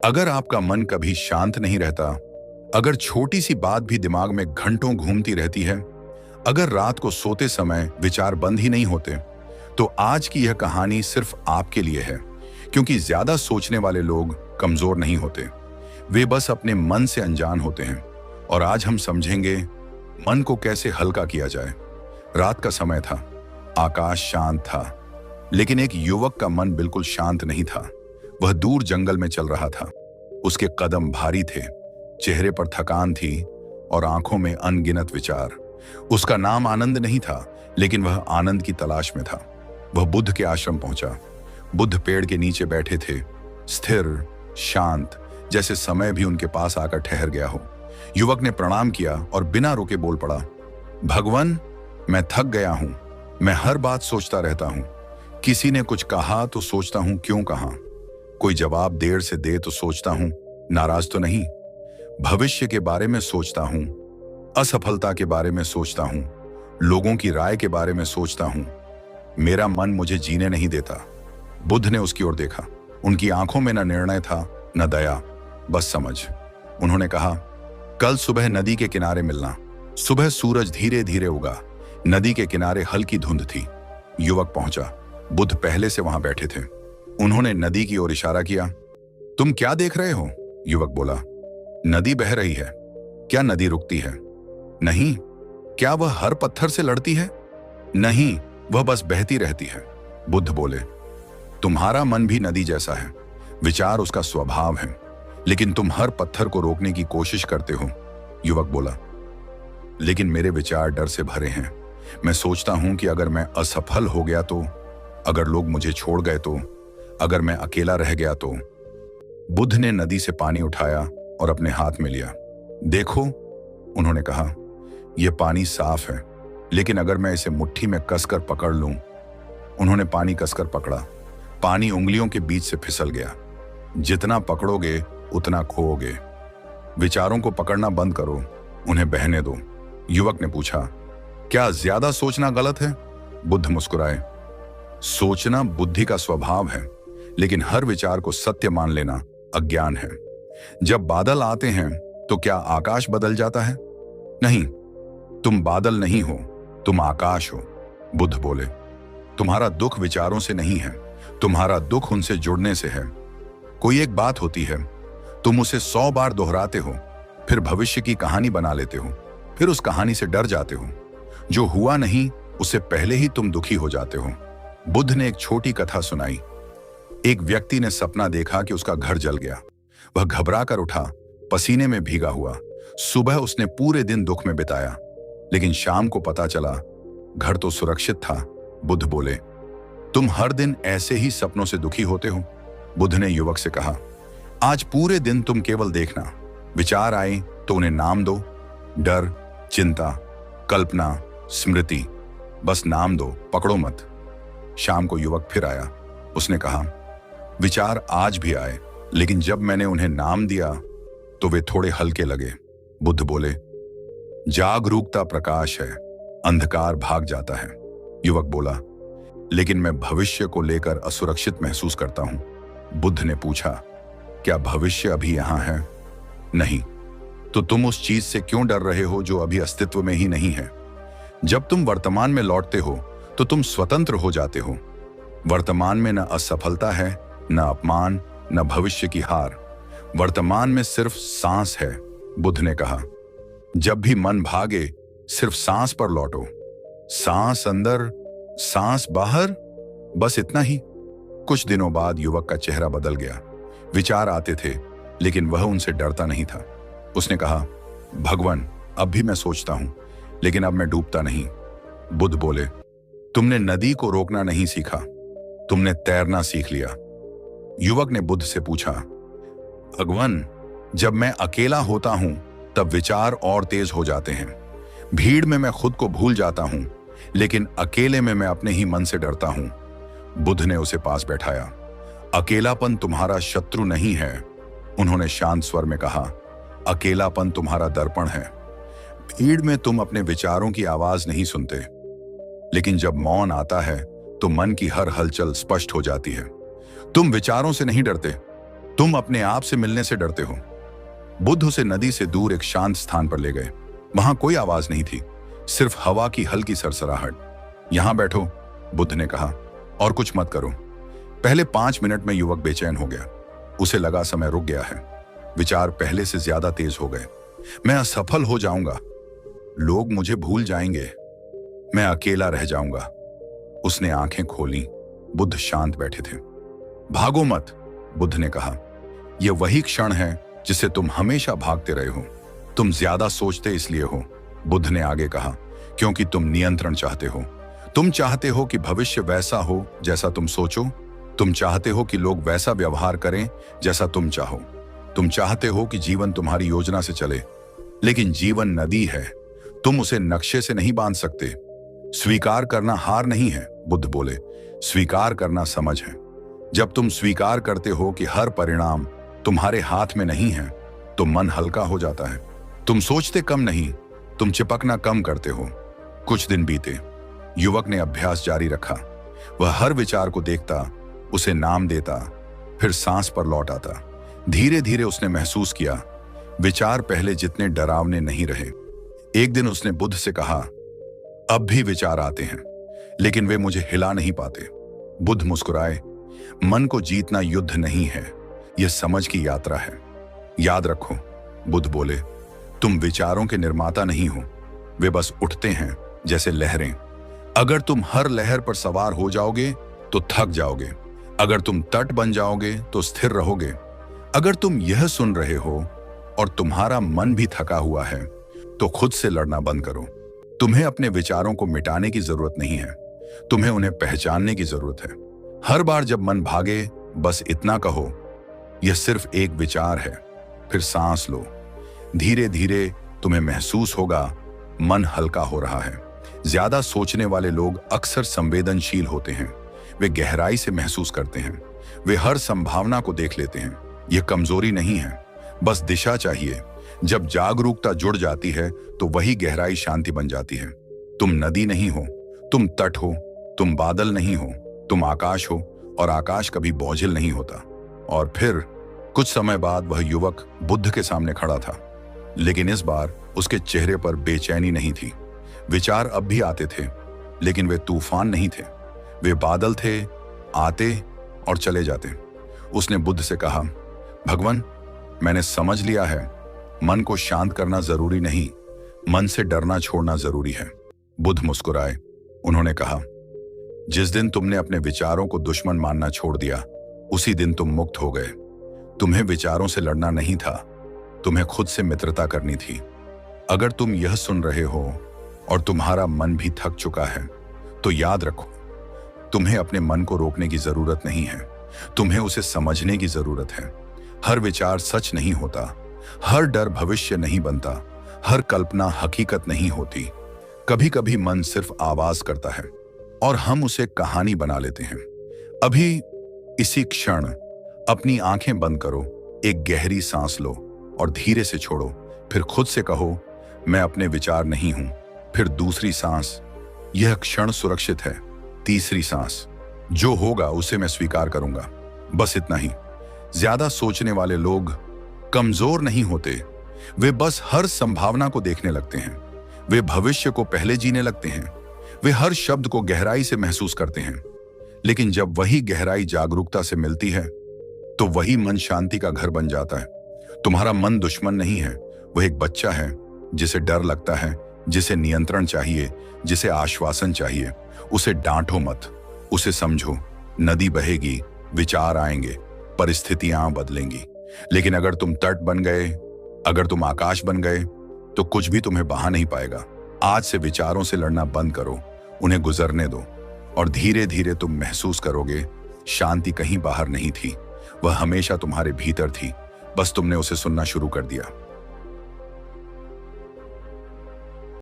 अगर आपका मन कभी शांत नहीं रहता, अगर छोटी सी बात भी दिमाग में घंटों घूमती रहती है, अगर रात को सोते समय विचार बंद ही नहीं होते, तो आज की यह कहानी सिर्फ आपके लिए है। क्योंकि ज्यादा सोचने वाले लोग कमजोर नहीं होते, वे बस अपने मन से अनजान होते हैं। और आज हम समझेंगे मन को कैसे हल्का किया जाए। रात का समय था, आकाश शांत था, लेकिन एक युवक का मन बिल्कुल शांत नहीं था। वह दूर जंगल में चल रहा था। उसके कदम भारी थे, चेहरे पर थकान थी और आंखों में अनगिनत विचार। उसका नाम आनंद नहीं था, लेकिन वह आनंद की तलाश में था। वह बुद्ध के आश्रम पहुंचा। बुद्ध पेड़ के नीचे बैठे थे, स्थिर, शांत, जैसे समय भी उनके पास आकर ठहर गया हो। युवक ने प्रणाम किया और बिना रुके बोल पड़ा, भगवान, मैं थक गया हूं। मैं हर बात सोचता रहता हूं। किसी ने कुछ कहा तो सोचता हूं क्यों कहा। कोई जवाब देर से दे तो सोचता हूं नाराज तो नहीं। भविष्य के बारे में सोचता हूं, असफलता के बारे में सोचता हूं, लोगों की राय के बारे में सोचता हूं। मेरा मन मुझे जीने नहीं देता। बुद्ध ने उसकी ओर देखा। उनकी आंखों में न निर्णय था, न दया, बस समझ। उन्होंने कहा, कल सुबह नदी के किनारे मिलना। सुबह सूरज धीरे धीरे उगा। नदी के किनारे हल्की धुंध थी। युवक पहुंचा। बुद्ध पहले से वहां बैठे थे। उन्होंने नदी की ओर इशारा किया। तुम क्या देख रहे हो? युवक बोला। नदी बह रही है। क्या नदी रुकती है? नहीं। क्या वह हर पत्थर से लड़ती है? नहीं, वह बस बहती रहती है। बुद्ध बोले, तुम्हारा मन भी नदी जैसा है। विचार उसका स्वभाव है, लेकिन तुम हर पत्थर को रोकने की कोशिश करते हो। युवक बोला, लेकिन मेरे विचार डर से भरे हैं। मैं सोचता हूं कि अगर मैं असफल हो गया तो, अगर लोग मुझे छोड़ गए तो, अगर मैं अकेला रह गया तो। बुद्ध ने नदी से पानी उठाया और अपने हाथ में लिया। देखो, उन्होंने कहा, यह पानी साफ है, लेकिन अगर मैं इसे मुट्ठी में कसकर पकड़ लूं। उन्होंने पानी कसकर पकड़ा। पानी उंगलियों के बीच से फिसल गया। जितना पकड़ोगे उतना खोओगे। विचारों को पकड़ना बंद करो, उन्हें बहने दो। युवक ने पूछा, क्या ज्यादा सोचना गलत है? बुद्ध मुस्कुराए। सोचना बुद्धि का स्वभाव है, लेकिन हर विचार को सत्य मान लेना अज्ञान है। जब बादल आते हैं तो क्या आकाश बदल जाता है? नहीं, तुम बादल नहीं हो, तुम आकाश हो। बुद्ध बोले, तुम्हारा दुख विचारों से नहीं है, तुम्हारा दुख उनसे जुड़ने से है। कोई एक बात होती है, तुम उसे 100 बार दोहराते हो, फिर भविष्य की कहानी बना लेते हो, फिर उस कहानी से डर जाते हो। जो हुआ नहीं, उससे पहले ही तुम दुखी हो जाते हो। बुद्ध ने एक छोटी कथा सुनाई। एक व्यक्ति ने सपना देखा कि उसका घर जल गया। वह घबरा कर उठा, पसीने में भीगा हुआ। सुबह उसने पूरे दिन दुख में बिताया, लेकिन शाम को पता चला घर तो सुरक्षित था। बुद्ध बोले, तुम हर दिन ऐसे ही सपनों से दुखी होते हो? बुद्ध ने युवक से कहा, आज पूरे दिन तुम केवल देखना। विचार आए तो उन्हें नाम दो। डर, चिंता, कल्पना, स्मृति, बस नाम दो, पकड़ो मत। शाम को युवक फिर आया। उसने कहा, विचार आज भी आए, लेकिन जब मैंने उन्हें नाम दिया तो वे थोड़े हल्के लगे। बुद्ध बोले, जागरूकता प्रकाश है, अंधकार भाग जाता है। युवक बोला, लेकिन मैं भविष्य को लेकर असुरक्षित महसूस करता हूं। बुद्ध ने पूछा, क्या भविष्य अभी यहां है? नहीं। तो तुम उस चीज से क्यों डर रहे हो जो अभी अस्तित्व में ही नहीं है? जब तुम वर्तमान में लौटते हो तो तुम स्वतंत्र हो जाते हो। वर्तमान में न असफलता है, न अपमान, न भविष्य की हार। वर्तमान में सिर्फ सांस है। बुद्ध ने कहा, जब भी मन भागे, सिर्फ सांस पर लौटो। सांस अंदर, सांस बाहर, बस इतना ही। कुछ दिनों बाद युवक का चेहरा बदल गया। विचार आते थे, लेकिन वह उनसे डरता नहीं था। उसने कहा, भगवान, अब भी मैं सोचता हूं, लेकिन अब मैं डूबता नहीं। बुद्ध बोले, तुमने नदी को रोकना नहीं सीखा, तुमने तैरना सीख लिया। युवक ने बुद्ध से पूछा, भगवान, जब मैं अकेला होता हूं तब विचार और तेज हो जाते हैं। भीड़ में मैं खुद को भूल जाता हूं, लेकिन अकेले में मैं अपने ही मन से डरता हूं। बुद्ध ने उसे पास बैठाया। अकेलापन तुम्हारा शत्रु नहीं है, उन्होंने शांत स्वर में कहा। अकेलापन तुम्हारा दर्पण है। भीड़ में तुम अपने विचारों की आवाज नहीं सुनते, लेकिन जब मौन आता है तो मन की हर हलचल स्पष्ट हो जाती है। तुम विचारों से नहीं डरते, तुम अपने आप से मिलने से डरते हो। बुद्ध उसे नदी से दूर एक शांत स्थान पर ले गए। वहां कोई आवाज नहीं थी, सिर्फ हवा की हल्की सरसराहट। यहां बैठो, बुद्ध ने कहा, और कुछ मत करो। पहले 5 मिनट में युवक बेचैन हो गया। उसे लगा समय रुक गया है। विचार पहले से ज्यादा तेज हो गए। मैं असफल हो जाऊंगा, लोग मुझे भूल जाएंगे, मैं अकेला रह जाऊंगा। उसने आंखें खोली। बुद्ध शांत बैठे थे। भागो मत, बुद्ध ने कहा, यह वही क्षण है जिसे तुम हमेशा भागते रहे हो। तुम ज्यादा सोचते इसलिए हो, बुद्ध ने आगे कहा, क्योंकि तुम नियंत्रण चाहते हो। तुम चाहते हो कि भविष्य वैसा हो जैसा तुम सोचो। तुम चाहते हो कि लोग वैसा व्यवहार करें जैसा तुम चाहो। तुम चाहते हो कि जीवन तुम्हारी योजना से चले। लेकिन जीवन नदी है, तुम उसे नक्शे से नहीं बांध सकते। स्वीकार करना हार नहीं है, बुद्ध बोले, स्वीकार करना समझ है। जब तुम स्वीकार करते हो कि हर परिणाम तुम्हारे हाथ में नहीं है, तो मन हल्का हो जाता है। तुम सोचते कम नहीं, तुम चिपकना कम करते हो। कुछ दिन बीते। युवक ने अभ्यास जारी रखा। वह हर विचार को देखता, उसे नाम देता, फिर सांस पर लौट आता। धीरे धीरे उसने महसूस किया, विचार पहले जितने डरावने नहीं रहे। एक दिन उसने बुद्ध से कहा, अब भी विचार आते हैं, लेकिन वे मुझे हिला नहीं पाते। बुद्ध मुस्कुराए। मन को जीतना युद्ध नहीं है, यह समझ की यात्रा है। याद रखो, बुद्ध बोले, तुम विचारों के निर्माता नहीं हो, वे बस उठते हैं जैसे लहरें। अगर तुम हर लहर पर सवार हो जाओगे तो थक जाओगे। अगर तुम तट बन जाओगे तो स्थिर रहोगे। अगर तुम यह सुन रहे हो और तुम्हारा मन भी थका हुआ है, तो खुद से लड़ना बंद करो। तुम्हें अपने विचारों को मिटाने की जरूरत नहीं है, तुम्हें उन्हें पहचानने की जरूरत है। हर बार जब मन भागे, बस इतना कहो, यह सिर्फ एक विचार है। फिर सांस लो। धीरे धीरे तुम्हें महसूस होगा मन हल्का हो रहा है। ज्यादा सोचने वाले लोग अक्सर संवेदनशील होते हैं। वे गहराई से महसूस करते हैं। वे हर संभावना को देख लेते हैं। यह कमजोरी नहीं है, बस दिशा चाहिए। जब जागरूकता जुड़ जाती है तो वही गहराई शांति बन जाती है। तुम नदी नहीं हो, तुम तट हो। तुम बादल नहीं हो, तुम आकाश हो, और आकाश कभी बोझिल नहीं होता। और फिर कुछ समय बाद वह युवक बुद्ध के सामने खड़ा था, लेकिन इस बार उसके चेहरे पर बेचैनी नहीं थी। विचार अब भी आते थे, लेकिन वे तूफान नहीं थे। वे बादल थे, आते और चले जाते। उसने बुद्ध से कहा, भगवान, मैंने समझ लिया है, मन को शांत करना जरूरी नहीं, मन से डरना छोड़ना जरूरी है। बुद्ध मुस्कुराए। उन्होंने कहा, जिस दिन तुमने अपने विचारों को दुश्मन मानना छोड़ दिया, उसी दिन तुम मुक्त हो गए। तुम्हें विचारों से लड़ना नहीं था, तुम्हें खुद से मित्रता करनी थी। अगर तुम यह सुन रहे हो और तुम्हारा मन भी थक चुका है, तो याद रखो, तुम्हें अपने मन को रोकने की जरूरत नहीं है, तुम्हें उसे समझने की जरूरत है। हर विचार सच नहीं होता, हर डर भविष्य नहीं बनता, हर कल्पना हकीकत नहीं होती। कभी कभी मन सिर्फ आवाज करता है और हम उसे कहानी बना लेते हैं। अभी इसी क्षण अपनी आंखें बंद करो, एक गहरी सांस लो और धीरे से छोड़ो। फिर खुद से कहो, मैं अपने विचार नहीं हूं। फिर दूसरी सांस, यह क्षण सुरक्षित है। तीसरी सांस, जो होगा उसे मैं स्वीकार करूंगा। बस इतना ही। ज्यादा सोचने वाले लोग कमजोर नहीं होते, वे बस हर संभावना को देखने लगते हैं। वे भविष्य को पहले जीने लगते हैं। वे हर शब्द को गहराई से महसूस करते हैं। लेकिन जब वही गहराई जागरूकता से मिलती है, तो वही मन शांति का घर बन जाता है। तुम्हारा मन दुश्मन नहीं है, वह एक बच्चा है जिसे डर लगता है, जिसे नियंत्रण चाहिए, जिसे आश्वासन चाहिए। उसे डांटो मत, उसे समझो। नदी बहेगी, विचार आएंगे, परिस्थितियां बदलेंगी। लेकिन अगर तुम तट बन गए, अगर तुम आकाश बन गए, तो कुछ भी तुम्हें बहा नहीं पाएगा। आज से विचारों से लड़ना बंद करो, उन्हें गुजरने दो, और धीरे धीरे तुम महसूस करोगे, शांति कहीं बाहर नहीं थी, वह हमेशा तुम्हारे भीतर थी, बस तुमने उसे सुनना शुरू कर दिया।